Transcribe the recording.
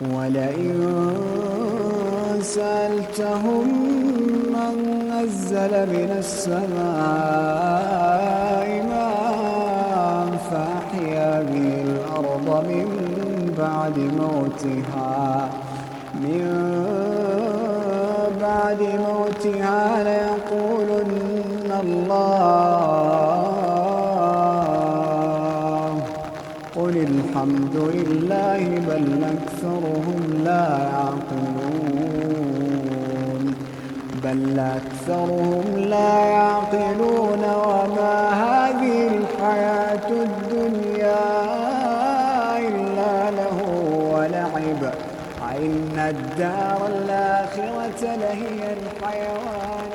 ولئن سألتهم من نزل من السماء ماء فأحيا به الأرض من بعد موتها ليقولن الله قل الحمد لله بل أكثرهم لا يعقلون وما هذه الحياة الدنيا إلا لهو ولعب وإن الدار الآخرة لهي الحيوان